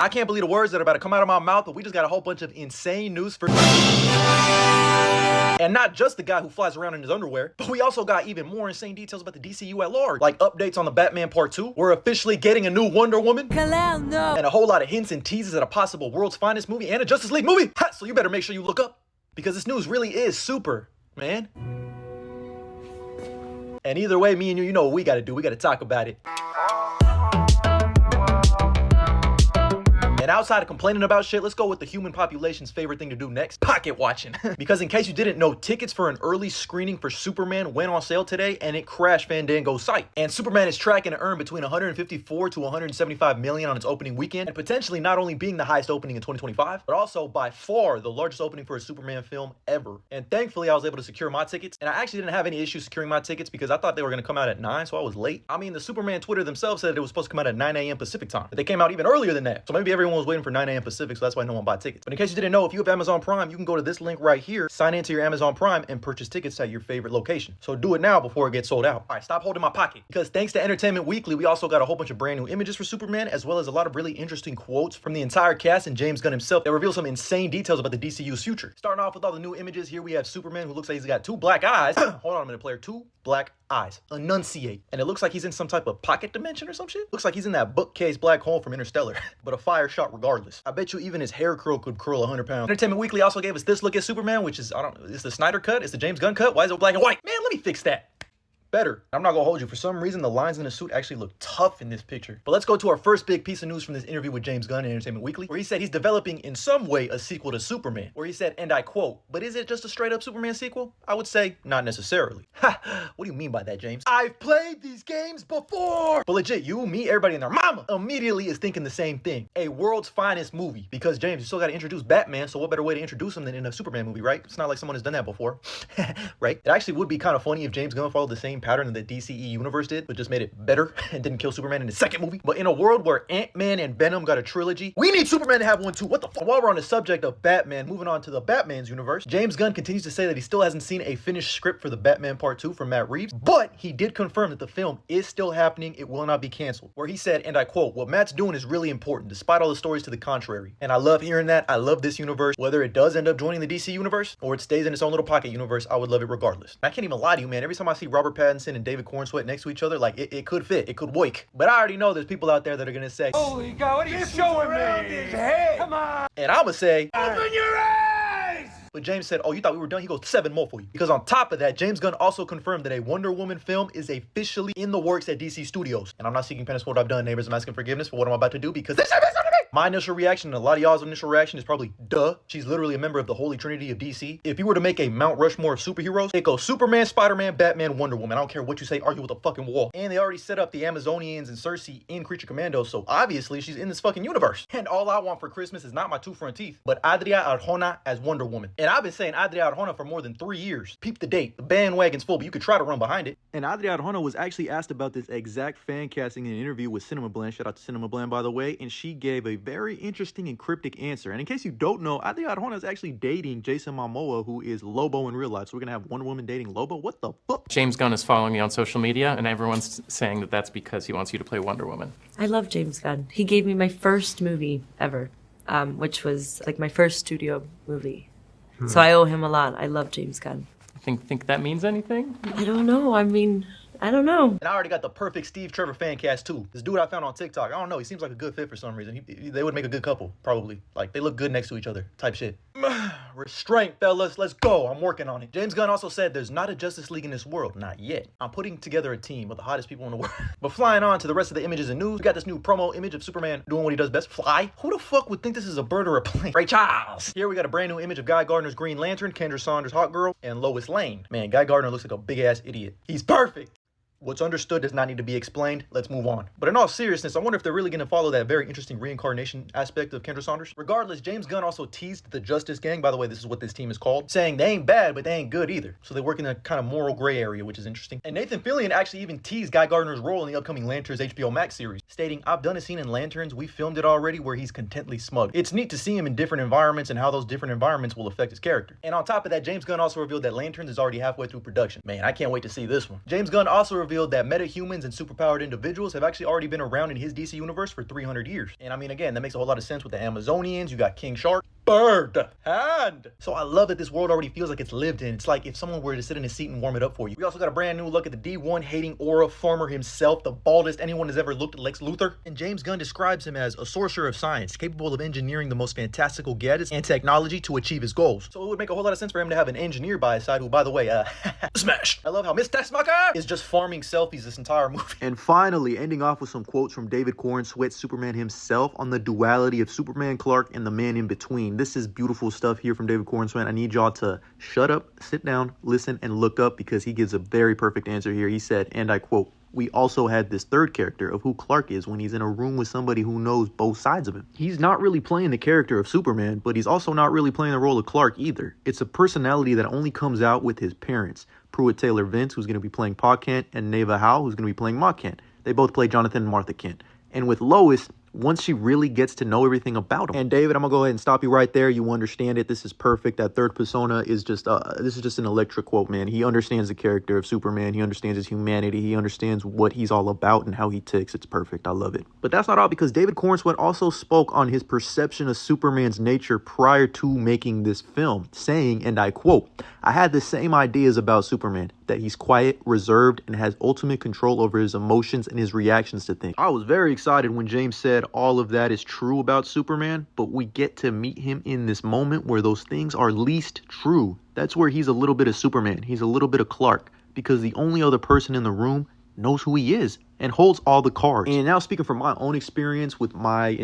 I can't believe the words that are about to come out of my mouth, but we just got a whole bunch of insane news for... And not just the guy who flies around in his underwear, but we also got even more insane details about the DCU at large. Like updates on the Batman Part 2. We're officially getting a new Wonder Woman. And a whole lot of hints and teases at a possible World's Finest movie and a Justice League movie. Ha, so you better make sure you look up. Because this news really is super, man. And either way, me and you know what we gotta do. We gotta talk about it. And outside of complaining about shit, let's go with the human population's favorite thing to do next, pocket watching. Because in case you didn't know, tickets for an early screening for Superman went on sale today and it crashed Fandango's site. And Superman is tracking to earn between 154 to 175 million on its opening weekend, and potentially not only being the highest opening in 2025, but also by far the largest opening for a Superman film ever. And thankfully I was able to secure my tickets, and I actually didn't have any issues securing my tickets because I thought they were gonna come out at 9, so I was late. I mean, the Superman Twitter themselves said it was supposed to come out at 9 a.m. Pacific time, but they came out even earlier than that. So maybe everyone was waiting for 9 a.m. Pacific, so that's why no one bought tickets. But in case you didn't know, if you have Amazon Prime, you can go to this link right here, sign into your Amazon Prime, and purchase tickets at your favorite location. So do it now before it gets sold out. All right, stop holding my pocket. Because thanks to Entertainment Weekly, we also got a whole bunch of brand new images for Superman, as well as a lot of really interesting quotes from the entire cast and James Gunn himself that reveal some insane details about the DCU's future. Starting off with all the new images, here we have Superman, who looks like he's got 2 black eyes. Hold on a minute, player. 2 black eyes. Enunciate. And it looks like he's in some type of pocket dimension or some shit. Looks like he's in that bookcase black hole from Interstellar. But a fire shot regardless. I bet you even his hair curl could curl 100 pounds. Entertainment Weekly also gave us this look at Superman, which is, it's the Snyder cut? It's the James Gunn cut? Why is it black and white? Man, let me fix that. Better. I'm not gonna hold you. For some reason, the lines in the suit actually look tough in this picture. But let's go to our first big piece of news from this interview with James Gunn in Entertainment Weekly, where he said he's developing in some way a sequel to Superman. Where he said, and I quote, "But is it just a straight up Superman sequel?" I would say, not necessarily. Ha! What do you mean by that, James? I've played these games before! But legit, you, me, everybody and their mama immediately is thinking the same thing. A world's finest movie. Because James, you still gotta introduce Batman, so what better way to introduce him than in a Superman movie, right? It's not like someone has done that before. Right? It actually would be kind of funny if James Gunn followed the same pattern that DCE universe did, but just made it better and didn't kill Superman in the second movie. But in a world where Ant-Man and Venom got a trilogy, we need Superman to have one too. What the fuck? While we're on the subject of Batman, moving on to the Batman's universe, James Gunn continues to say that he still hasn't seen a finished script for the Batman Part 2 from Matt Reeves, but he did confirm that the film is still happening. It will not be canceled. Where he said, and I quote, "What Matt's doing is really important, despite all the stories to the contrary." And I love hearing that. I love this universe. Whether it does end up joining the DC universe or it stays in its own little pocket universe, I would love it regardless. I can't even lie to you, man. Every time I see Robert Pattinson and David Cornsweet next to each other, like it could fit, it could work. But I already know there's people out there that are gonna say, "Holy God, what are you showing me? His head. Come on!" And I'ma say, "Open your eyes!" But James said, "Oh, you thought we were done?" He goes, 7 more for you. Because on top of that, James Gunn also confirmed that a Wonder Woman film is officially in the works at DC Studios. And I'm not seeking penance for what I've done, neighbors. I'm asking forgiveness for what I'm about to do because this is something to me. My initial reaction, and a lot of y'all's initial reaction, is probably, duh. She's literally a member of the Holy Trinity of DC. If you were to make a Mount Rushmore of superheroes, it goes Superman, Spider-Man, Batman, Wonder Woman. I don't care what you say, argue with the fucking wall. And they already set up the Amazonians and Cersei in Creature Commandos, so obviously she's in this fucking universe. And all I want for Christmas is not my 2 front teeth, but Adria Arjona as Wonder Woman. And I've been saying Adria Arjona for more than 3 years. Peep the date. The bandwagon's full, but you could try to run behind it. And Adria Arjona was actually asked about this exact fan casting in an interview with Cinema Blend. Shout out to Cinema Blend, by the way. And she gave a very interesting and cryptic answer. And in case you don't know, Adria Arjona is actually dating Jason Momoa, who is Lobo in real life. So we're gonna have Wonder Woman dating Lobo? What the fuck? James Gunn is following me on social media, and everyone's saying that that's because he wants you to play Wonder Woman. I love James Gunn. He gave me my first movie ever, which was like my first studio movie. So I owe him a lot. I love James Gunn. Think that means anything? I don't know. I mean, I don't know. And I already got the perfect Steve Trevor fan cast too. This dude I found on TikTok. I don't know. He seems like a good fit for some reason. They would make a good couple, probably. Like, they look good next to each other type shit. Restraint, fellas. Let's go. I'm working on it. James Gunn also said there's not a Justice League in this world. Not yet. I'm putting together a team of the hottest people in the world. But flying on to the rest of the images and news, we got this new promo image of Superman doing what he does best, fly. Who the fuck would think this is a bird or a plane? Ray Charles. Here we got a brand new image of Guy Gardner's Green Lantern, Kendra Saunders' Hawk Girl, and Lois Lane. Man, Guy Gardner looks like a big-ass idiot. He's perfect. What's understood does not need to be explained. Let's move on. But in all seriousness, I wonder if they're really going to follow that very interesting reincarnation aspect of Kendra Saunders. Regardless, James Gunn also teased the Justice Gang. By the way, this is what this team is called. Saying they ain't bad, but they ain't good either. So they work in a kind of moral gray area, which is interesting. And Nathan Fillion actually even teased Guy Gardner's role in the upcoming Lanterns HBO Max series, stating, "I've done a scene in Lanterns. We filmed it already where he's contently smug." It's neat to see him in different environments and how those different environments will affect his character. And on top of that, James Gunn also revealed that Lanterns is already halfway through production. Man, I can't wait to see this one. James Gunn also revealed revealed that metahumans and superpowered individuals have actually already been around in his DC universe for 300 years. And I mean, again, that makes a whole lot of sense with the Amazonians. You got King Shark, bird, hand. So I love that this world already feels like it's lived in. It's like if someone were to sit in a seat and warm it up for you. We also got a brand new look at the D1 hating aura farmer himself, the baldest anyone has ever looked at, Lex Luthor. And James Gunn describes him as a sorcerer of science, capable of engineering the most fantastical gadgets and technology to achieve his goals. So it would make a whole lot of sense for him to have an engineer by his side who, by the way, smash. I love how Miss Tessmacher is just farming selfies this entire movie. And finally, ending off with some quotes from David Cornsweet, Superman himself, on the duality of Superman, Clark, and the man in between. This is beautiful stuff here from David Cornsweet. I need y'all to shut up, sit down, listen, and look up, because he gives a very perfect answer here. He said, and I quote, "We also had this third character of who Clark is when he's in a room with somebody who knows both sides of him. He's not really playing the character of Superman, but he's also not really playing the role of Clark either. It's a personality that only comes out with his parents. Pruitt Taylor Vince, who's going to be playing Pa Kent, and Neva Howe, who's going to be playing Ma Kent. They both play Jonathan and Martha Kent. And with Lois, once she really gets to know everything about him." And David, I'm gonna go ahead and stop you right there. You understand it. This is perfect. That third persona is just, this is just an electric quote, man. He understands the character of Superman. He understands his humanity. He understands what he's all about and how he ticks. It's perfect. I love it. But that's not all, because David Cornsweet also spoke on his perception of Superman's nature prior to making this film, saying, and I quote, "I had the same ideas about Superman, that he's quiet, reserved, and has ultimate control over his emotions and his reactions to things." I was very excited when James said all of that is true about Superman, but we get to meet him in this moment where those things are least true. That's where he's a little bit of Superman. He's a little bit of Clark, because the only other person in the room knows who he is and holds all the cards. And now, speaking from my own experience with my,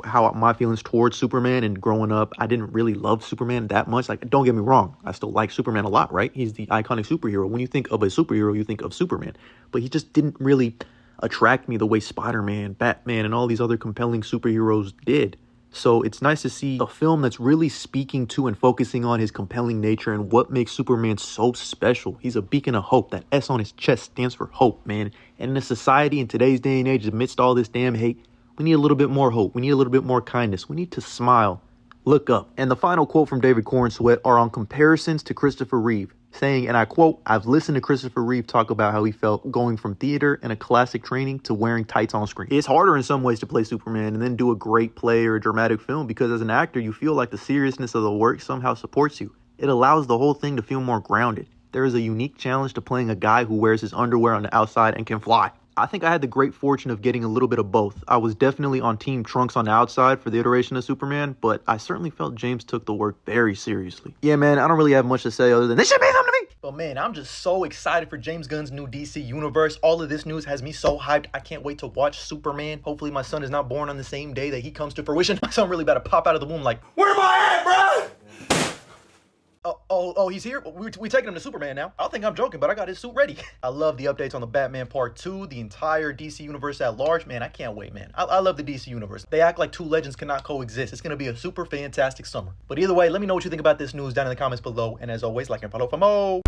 how my feelings towards Superman, and growing up, I didn't really love Superman that much. Like, don't get me wrong, I still like Superman a lot, right? He's the iconic superhero. When you think of a superhero, you think of Superman. But he just didn't really attract me the way Spider-Man, Batman, and all these other compelling superheroes did. So it's nice to see a film that's really speaking to and focusing on his compelling nature and what makes Superman so special. He's a beacon of hope. That S on his chest stands for hope, man. And in a society in today's day and age, amidst all this damn hate, we need a little bit more hope. We need a little bit more kindness. We need to smile, look up. And the final quote from David Cornsweet are on comparisons to Christopher Reeve, saying, and I quote, "I've listened to Christopher Reeve talk about how he felt going from theater and a classic training to wearing tights on screen. It's harder in some ways to play Superman and then do a great play or a dramatic film, because as an actor, you feel like the seriousness of the work somehow supports you. It allows the whole thing to feel more grounded. There is a unique challenge to playing a guy who wears his underwear on the outside and can fly." I think I had the great fortune of getting a little bit of both. I was definitely on Team Trunks on the outside for the iteration of Superman, but I certainly felt James took the work very seriously. Yeah, man, I don't really have much to say other than this should be something to me. But man, I'm just so excited for James Gunn's new DC universe. All of this news has me so hyped. I can't wait to watch Superman. Hopefully my son is not born on the same day that he comes to fruition. My son really about to pop out of the womb like, "Where am I at, bro?" Oh, he's here? We taking him to Superman now. I think I'm joking, but I got his suit ready. I love the updates on the Batman Part 2, the entire DC universe at large. Man, I can't wait, man. I love the DC universe. They act like two legends cannot coexist. It's going to be a super fantastic summer. But either way, let me know what you think about this news down in the comments below. And as always, like and follow for more.